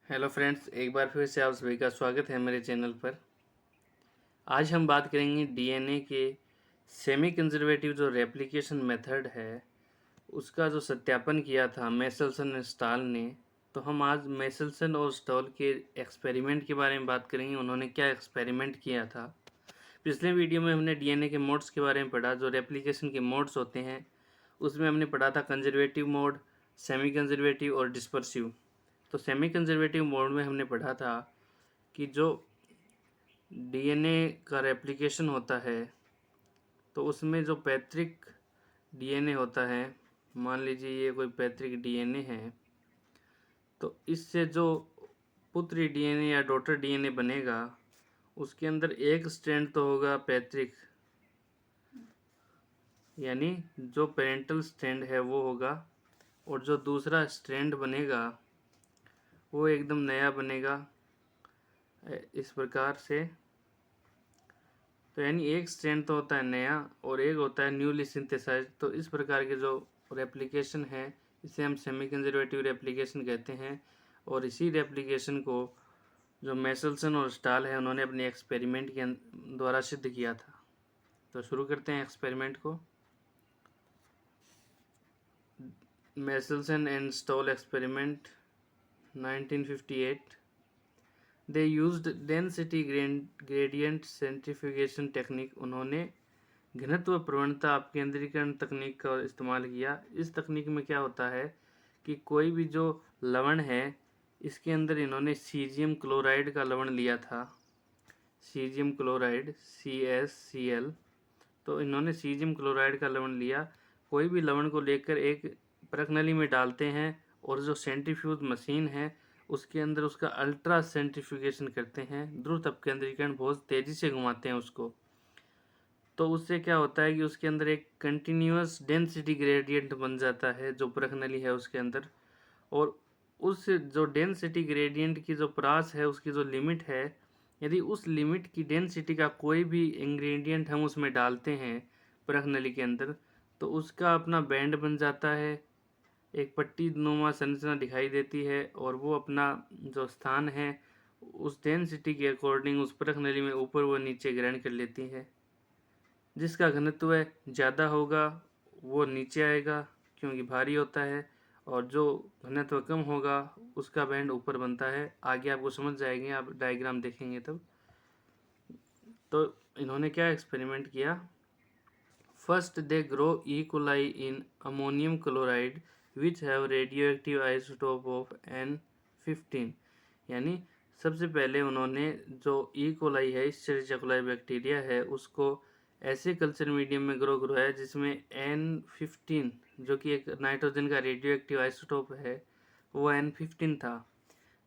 Hello friends, एक बार फिर से आप सभी का स्वागत है मेरे चैनल पर। आज हम बात करेंगे डीएनए के सेमी कंजर्वेटिव जो रेप्लिकेशन मेथड है उसका जो सत्यापन किया था मेसलसन एंड स्टाल ने। तो हम आज मेसलसन और स्टॉल के एक्सपेरिमेंट के बारे में बात करेंगे, उन्होंने क्या एक्सपेरिमेंट किया था। पिछले वीडियो में हमने डीएनए के मोड्स के बारे में पढ़ा, जो रेप्लिकेशन के मोड्स होते हैं उसमें हमने पढ़ा था कंजर्वेटिव मोड, सेमी कंजर्वेटिव और डिस्पर्सिव। तो सेमी कंजर्वेटिव मोड में हमने पढ़ा था कि जो डीएनए का रेप्लिकेशन होता है तो उसमें जो पैतृक डीएनए होता है, मान लीजिए ये कोई पैतृक डीएनए है, तो इससे जो पुत्री डीएनए या डॉटर डीएनए बनेगा उसके अंदर एक स्ट्रैंड तो होगा पैतृक, यानी जो पेरेंटल स्ट्रैंड है वो होगा, और जो दूसरा स्ट्रैंड बनेगा वो एकदम नया बनेगा इस प्रकार से। तो यानी एक स्ट्रैंड तो होता है नया और एक होता है न्यूली सिंथेसाइज। तो इस प्रकार के जो रेप्लिकेशन है इसे हम सेमी कंजर्वेटिव रेप्लिकेशन कहते हैं, और इसी रेप्लिकेशन को जो मेसलसन और स्टाल है उन्होंने अपने एक्सपेरिमेंट के द्वारा सिद्ध किया था। तो शुरू करते हैं एक्सपेरिमेंट को। Meselson and stall experiment 1958। They used density gradient centrifugation technique. उन्होंने घनत्व प्रवणता अपकेंद्रीकरण तकनीक का इस्तेमाल किया। इस तकनीक में क्या होता है कि कोई भी जो लवण है इसके अंदर इन्होंने सीजियम क्लोराइड का लवण लिया था, सीजियम क्लोराइड CaCl। तो इन्होंने सीजियम क्लोराइड का लवण लिया। कोई भी लवण को लेकर एक परख नली में डालते हैं और जो सेंट्रीफ्यूज मशीन है उसके अंदर उसका अल्ट्रा सेंट्रीफ्यूगेशन करते हैं, द्रुत अपकेंद्रीकरण बहुत तेज़ी से घुमाते हैं उसको। तो उससे क्या होता है कि उसके अंदर एक कंटिन्यूअस डेंसिटी ग्रेडियंट बन जाता है जो परख नली है उसके अंदर। और उस जो डेंसिटी ग्रेडियंट की जो परास है उसकी जो लिमिट है, यदि उस लिमिट की डेंसिटी का कोई भी इंग्रेडिएंट हम उसमें डालते हैं परख नली के अंदर तो उसका अपना बैंड बन जाता है, एक पट्टी नुमा संरचना दिखाई देती है, और वो अपना जो स्थान है उस डेंसिटी के अकॉर्डिंग उस परख नली में ऊपर व नीचे ग्रहण कर लेती है। जिसका घनत्व ज़्यादा होगा वो नीचे आएगा क्योंकि भारी होता है, और जो घनत्व कम होगा उसका बैंड ऊपर बनता है। आगे आपको समझ जाएंगे, आप डायग्राम देखेंगे तब। तो इन्होंने क्या एक्सपेरिमेंट किया। First they grow E coli in ammonium chloride which have radio active isotope of N15। यानी सबसे पहले उन्होंने जो ई कोलाई है, इस्चेरिचिया कोलाई बैक्टीरिया है, उसको ऐसे कल्चर मीडियम में ग्रो करवाया जिसमें N15 जो कि एक नाइट्रोजन का रेडियो एक्टिव आइसोटोप है वो N15 था।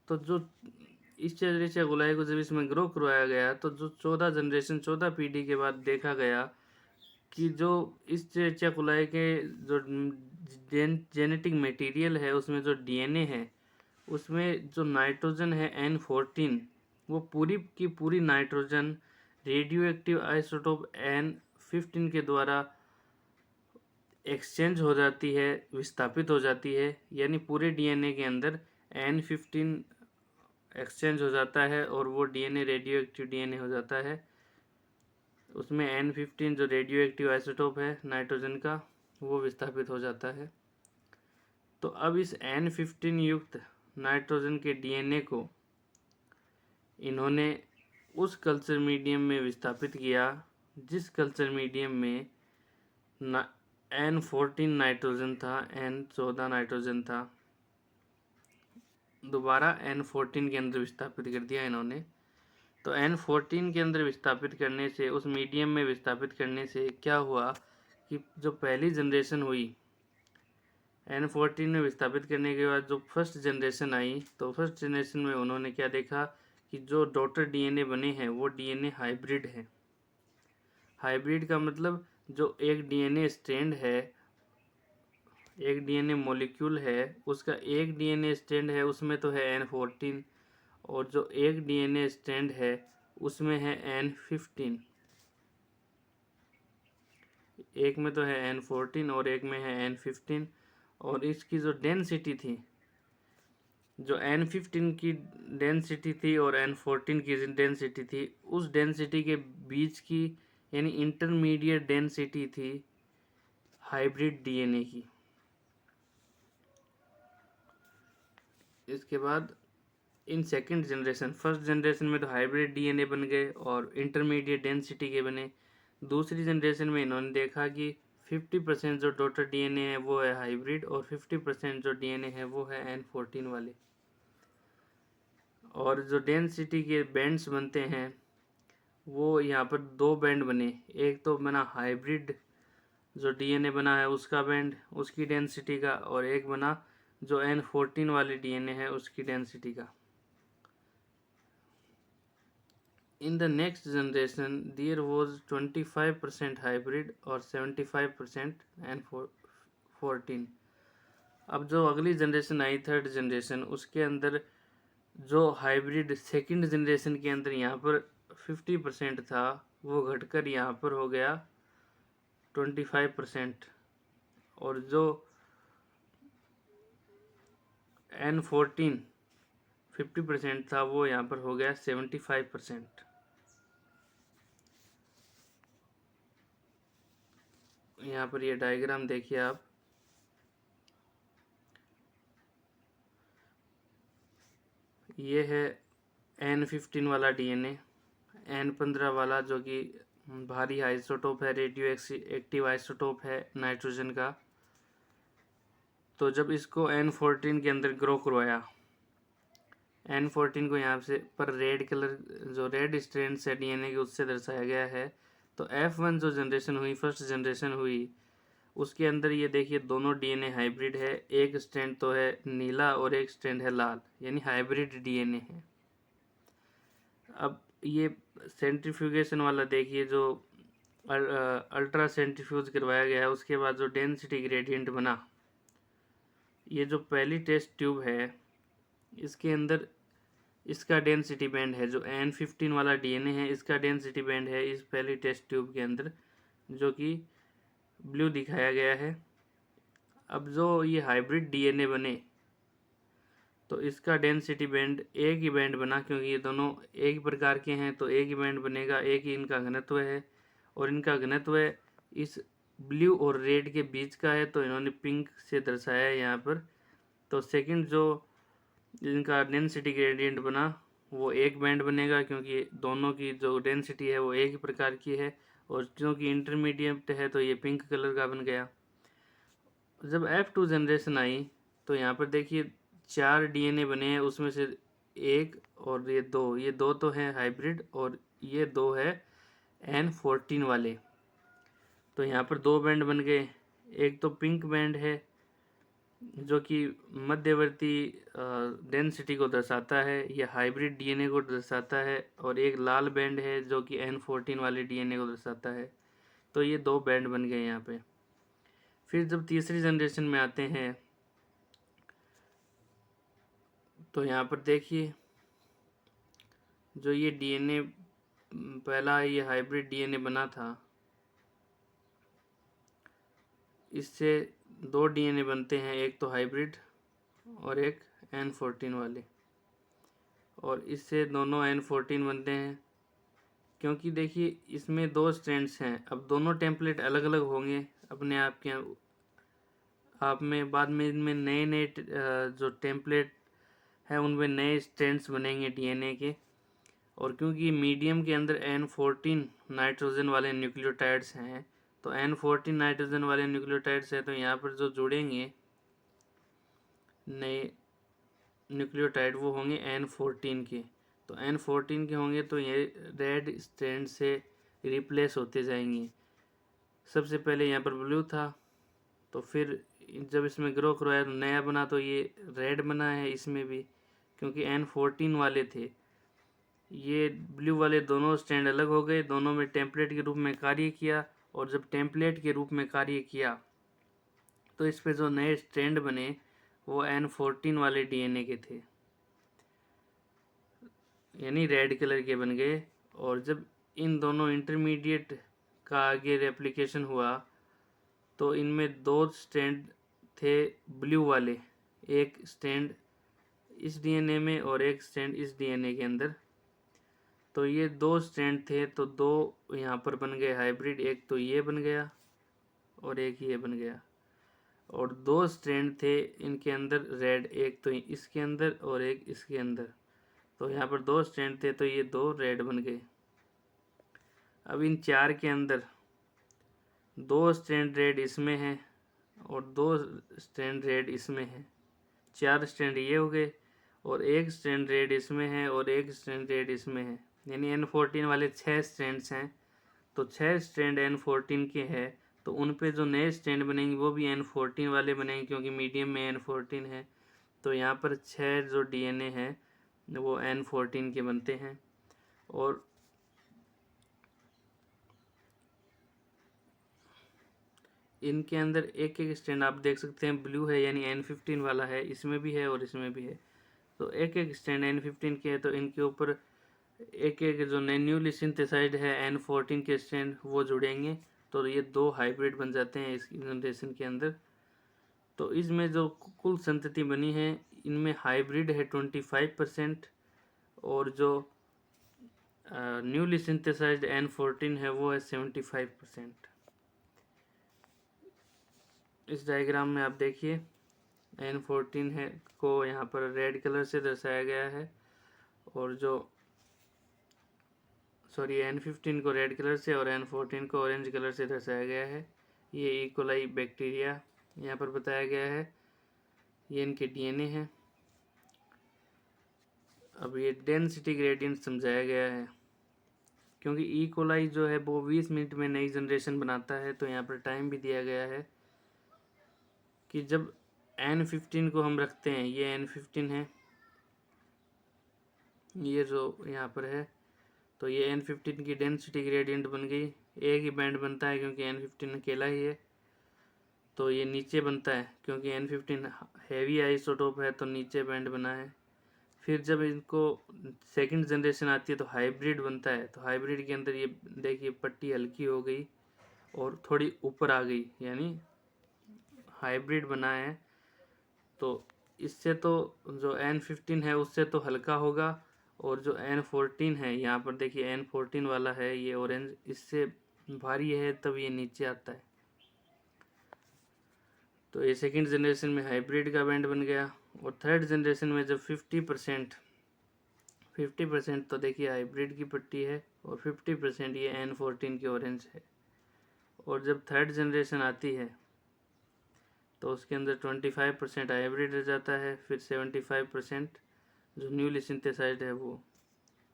तो जो इस्चेरिचिया कोलाई को जब इसमें ग्रो करवाया गया तो जो 14 पीढ़ी के बाद देखा गया कि जो इस चेकोलाई के जो जेनेटिक मटेरियल है उसमें जो डीएनए है उसमें जो नाइट्रोजन है N14 वो पूरी की पूरी nitrogen radio active isotope N15 के द्वारा एक्सचेंज हो जाती है, विस्थापित हो जाती है। यानी पूरे डीएनए के अंदर N15 एक्सचेंज हो जाता है और वो डीएनए रेडियो एक्टिव डीएनए हो जाता है। उसमें N15 जो रेडियो एक्टिव आइसोटोप है नाइट्रोजन का वो विस्थापित हो जाता है। तो अब इस N15 युक्त नाइट्रोजन के डीएनए को इन्होंने उस कल्चर मीडियम में विस्थापित किया जिस कल्चर मीडियम में N14 नाइट्रोजन था, N14 नाइट्रोजन था। दोबारा N14 के अंदर विस्थापित कर दिया इन्होंने। तो N14 के अंदर विस्थापित करने से, उस मीडियम में विस्थापित करने से क्या हुआ कि जो पहली जनरेशन हुई N14 में विस्थापित करने के बाद जो फर्स्ट जनरेशन आई, तो फर्स्ट जनरेशन में उन्होंने क्या देखा कि जो डॉटर डीएनए बने हैं वो डीएनए हाइब्रिड है। हाइब्रिड का मतलब जो एक डीएनए स्ट्रैंड है, एक डीएनए मॉलिक्यूल है, उसका एक डीएनए स्ट्रैंड है उसमें तो है N14, और जो एक डीएनए स्ट्रैंड है उसमें है N15। एक में तो है N14 और एक में है N15। और इसकी जो डेंसिटी थी जो N15 की डेंसिटी थी और N14 की डेंसिटी थी, उस डेंसिटी के बीच की यानी इंटरमीडिएट डेंसिटी थी हाइब्रिड डीएनए की। इसके बाद in second generation, first generation में तो हाइब्रिड डीएनए बन गए और इंटरमीडिएट डेंसिटी के बने। दूसरी जनरेशन में इन्होंने देखा कि 50% जो डॉटर डीएनए है वो है हाइब्रिड और 50% जो डीएनए है वो है N14 वाले। और जो डेंसिटी के बैंड्स बनते हैं वो यहाँ पर दो बैंड बने। एक तो बना हाइब्रिड जो डीएनए बना है उसका बैंड, उसकी डेंसिटी का, और एक बना जो N14 वाले डीएनए है उसकी डेंसिटी का। In the next generation, there was 25% hybrid और 75% N14। अब जो अगली जनरेशन आई, थर्ड जनरेशन, उसके अंदर जो हाइब्रिड सेकंड जनरेशन के अंदर यहाँ पर 50% था वो घटकर यहाँ पर हो गया 25%, और जो N14 50% था वो यहाँ पर हो गया 75%। यहाँ पर ये डायग्राम देखिए आप, ये है N15 वाला डीएनए, N15 वाला जो कि भारी आइसोटोप है, रेडियो एक्टिव आइसोटोप है नाइट्रोजन का। तो जब इसको N14 के अंदर ग्रो करवाया, N14 को यहाँ से पर रेड कलर जो रेड स्ट्रैंड्स है डीएनए के उससे दर्शाया गया है। तो F1 जो जनरेशन हुई, फर्स्ट जनरेशन हुई, उसके अंदर ये देखिए दोनों डीएनए हाइब्रिड है। एक स्ट्रैंड तो है नीला और एक स्ट्रैंड है लाल, यानी हाइब्रिड डीएनए है। अब ये सेंट्रीफ्यूगेशन वाला देखिए, जो अल्ट्रा सेंट्रीफ्यूज करवाया गया है, उसके बाद जो डेंसिटी ग्रेडियंट बना, ये जो पहली टेस्ट ट्यूब है इसके अंदर इसका डेंसिटी बैंड है, जो N15 वाला डीएनए है इसका डेंसिटी बैंड है इस पहली टेस्ट ट्यूब के अंदर, जो कि ब्लू दिखाया गया है। अब जो ये हाइब्रिड डीएनए बने तो इसका डेंसिटी बैंड एक ही बैंड बना, क्योंकि ये दोनों एक ही प्रकार के हैं तो एक ही बैंड बनेगा, एक ही इनका घनत्व है, और इनका घनत्व इस ब्लू और रेड के बीच का है तो इन्होंने पिंक से दर्शाया है यहाँ पर। तो सेकंड जो इनका डेंसिटी ग्रेडियंट बना वो एक बैंड बनेगा, क्योंकि दोनों की जो डेंसिटी है वो एक ही प्रकार की है, और जो कि इंटरमीडिएट है तो ये पिंक कलर का बन गया। जब F2 जनरेशन आई तो यहाँ पर देखिए 4 डीएनए बने हैं, उसमें से एक और ये दो तो हैं हाइब्रिड और ये दो है N14 वाले। तो यहाँ पर दो बैंड बन गए। एक तो पिंक बैंड है जो कि मध्यवर्ती डेंसिटी को दर्शाता है, ये हाइब्रिड डीएनए को दर्शाता है, और एक लाल बैंड है जो कि N14 वाले डीएनए को दर्शाता है। तो ये दो बैंड बन गए यहाँ पे। फिर जब तीसरी जनरेशन में आते हैं तो यहाँ पर देखिए जो ये डीएनए पहला ये हाइब्रिड डीएनए बना था, इससे दो डीएनए बनते हैं, एक तो हाइब्रिड और एक N14 वाले, और इससे दोनों N14 बनते हैं। क्योंकि देखिए इसमें दो स्ट्रैंड्स हैं, अब दोनों टेम्पलेट अलग अलग होंगे अपने आप के आप में, बाद में इनमें नए नए जो टेम्पलेट है उनमें नए स्ट्रैंड्स बनेंगे डीएनए के। और क्योंकि मीडियम के अंदर N14 नाइट्रोजन वाले न्यूक्लियोटाइड्स हैं, तो N14 नाइट्रोजन वाले न्यूक्लियोटाइड्स हैं तो यहाँ पर जो जुड़ेंगे नए न्यूक्लियोटाइड वो होंगे N14 के। तो N14 के होंगे तो ये रेड स्ट्रैंड से रिप्लेस होते जाएंगे। सबसे पहले यहाँ पर ब्लू था, तो फिर जब इसमें ग्रो करवाया तो नया बना, तो ये रेड बना है इसमें भी, क्योंकि N14 वाले थे। ये ब्लू वाले दोनों स्टैंड अलग हो गए, दोनों में टेम्पलेट के रूप में कार्य किया, और जब टेम्पलेट के रूप में कार्य किया तो इस पे जो नए स्टैंड बने वो N14 वाले डीएनए के थे, यानी रेड कलर के बन गए। और जब इन दोनों इंटरमीडिएट का आगे रेप्लिकेशन हुआ तो इनमें दो स्टैंड थे ब्लू वाले, एक स्टैंड इस डीएनए में और एक स्ट्रैंड इस डीएनए के अंदर। तो ये 2 स्ट्रैंड थे, तो 2 यहाँ पर बन गए हाइब्रिड, एक तो ये बन गया और एक ये बन गया। और 2 स्ट्रैंड थे इनके अंदर रेड, एक तो इसके अंदर और एक इसके अंदर। तो यहाँ पर 2 स्ट्रैंड थे, तो ये 2 रेड बन गए। अब इन 4 के अंदर 2 स्ट्रैंड रेड इसमें है और 2 स्ट्रैंड रेड इसमें है। 4 स्ट्रैंड ये हो गए और एक स्ट्रैंड रेड इसमें है और एक स्ट्रैंड रेड इसमें है। यानी N14 वाले 6 स्ट्रैंड्स हैं। तो 6 स्ट्रैंड N14 के हैं, तो उन पे जो नए स्ट्रैंड बनेंगे वो भी N14 वाले बनेंगे, क्योंकि मीडियम में N14 है। तो यहाँ पर 6 जो डीएनए हैं वो N14 के बनते हैं। और इनके अंदर एक एक स्ट्रैंड आप देख सकते हैं ब्लू है, यानी N15 वाला है, इसमें भी है और इसमें भी है। तो एक एक स्ट्रैंड N15 के है, तो इनके ऊपर एक एक जो न्यूली सिंथेसाइज्ड है N14 के स्ट्रैंड वो जुड़ेंगे, तो ये 2 हाइब्रिड बन जाते हैं इस जनरेशन के अंदर। तो इसमें जो कुल संतति बनी है, इनमें हाइब्रिड है 25% और जो न्यूली सिंथेसाइज्ड N14 है वो है 75%। इस डायग्राम में आप देखिए N14 है को यहाँ पर रेड कलर से दर्शाया गया है और जो N15 को रेड कलर से और N14 को ऑरेंज कलर से दर्शाया गया है। ये ई कोलाई बैक्टीरिया यहाँ पर बताया गया है, ये इनके डीएनए है। अब ये डेंसिटी ग्रेडियंट समझाया गया है, क्योंकि ई कोलाई जो है वो 20 मिनट में नई जनरेशन बनाता है। तो यहाँ पर टाइम भी दिया गया है कि जब N15 को हम रखते हैं, ये N15 है, ये जो यहाँ पर है, तो ये N15 की डेंसिटी ग्रेडियंट बन गई। एक ही बैंड बनता है क्योंकि N15 अकेला ही है, तो ये नीचे बनता है क्योंकि N15 हैवी आइसोटोप है, तो नीचे बैंड बना है। फिर जब इनको सेकंड जनरेशन आती है तो हाइब्रिड बनता है, तो हाइब्रिड के अंदर ये देखिए पट्टी हल्की हो गई और थोड़ी ऊपर आ गई, यानी हाइब्रिड बना है। तो इससे तो जो N15 है उससे तो हल्का होगा, और जो N14 है, यहाँ पर देखिए N14 वाला है ये ऑरेंज, इससे भारी है, तब ये नीचे आता है। तो ये सेकंड जनरेशन में हाइब्रिड का बैंड बन गया। और थर्ड जनरेशन में जब 50% तो देखिए हाइब्रिड की पट्टी है और 50% ये N14 की ऑरेंज है। और जब थर्ड जनरेशन आती है तो उसके अंदर 25% हाइब्रिड रह जाता है, फिर 75% जो न्यूली सिंथेसाइज्ड है वो।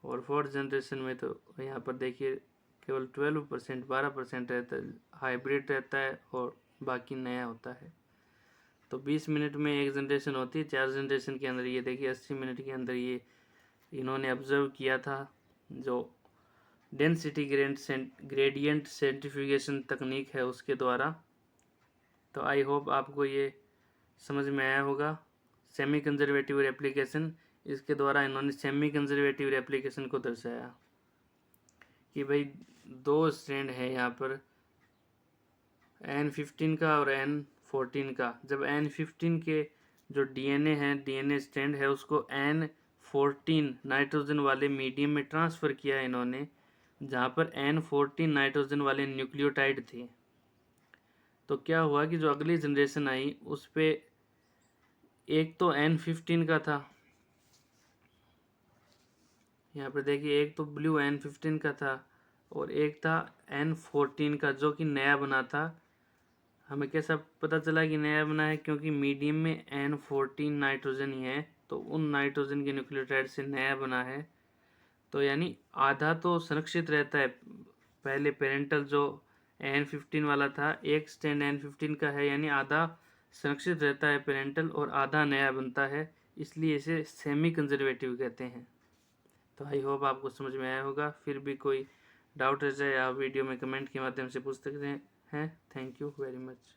और फोर्थ जनरेशन में तो यहाँ पर देखिए केवल 12% रहता है हाइब्रिड रहता है और बाकी नया होता है। तो 20 मिनट में एक जनरेशन होती है। 4 जनरेशन के अंदर ये देखिए 80 मिनट के अंदर ये इन्होंने ऑब्जर्व किया था, जो डेंसिटी ग्रेडियंट सेंट्रीफ्यूगेशन तकनीक है उसके द्वारा। तो आई होप आपको ये समझ में आया होगा। सेमी कंजर्वेटिव रेप्लिकेशन, इसके द्वारा इन्होंने सेमी कंजर्वेटिव रेप्लिकेशन को दर्शाया कि भाई 2 स्ट्रैंड है यहाँ पर N15 का और N14 का। जब N15 के जो डीएनए है, डीएनए स्ट्रैंड है, उसको N14 नाइट्रोजन वाले मीडियम में ट्रांसफ़र किया इन्होंने, जहाँ पर N14 नाइट्रोजन वाले न्यूक्लियोटाइड थे। तो क्या हुआ कि जो अगली जनरेशन आई उस पे एक तो N15 का था, यहाँ पर देखिए एक तो ब्लू N15 का था और एक था N14 का जो कि नया बना था। हमें कैसा पता चला कि नया बना है, क्योंकि मीडियम में N14 नाइट्रोजन ही है, तो उन नाइट्रोजन के न्यूक्लियोटाइड से नया बना है। तो यानी आधा तो सुरक्षित रहता है। पहले पेरेंटल जो N15 वाला था, एक स्ट्रैंड N15 का है, यानी आधा सुरक्षित रहता है पेरेंटल और आधा नया बनता है, इसलिए इसे सेमी कंजर्वेटिव कहते हैं। तो आई होप आपको समझ में आया होगा। फिर भी कोई डाउट रह जाए आप वीडियो में कमेंट के माध्यम से पूछ सकते हैं। Thank you very much.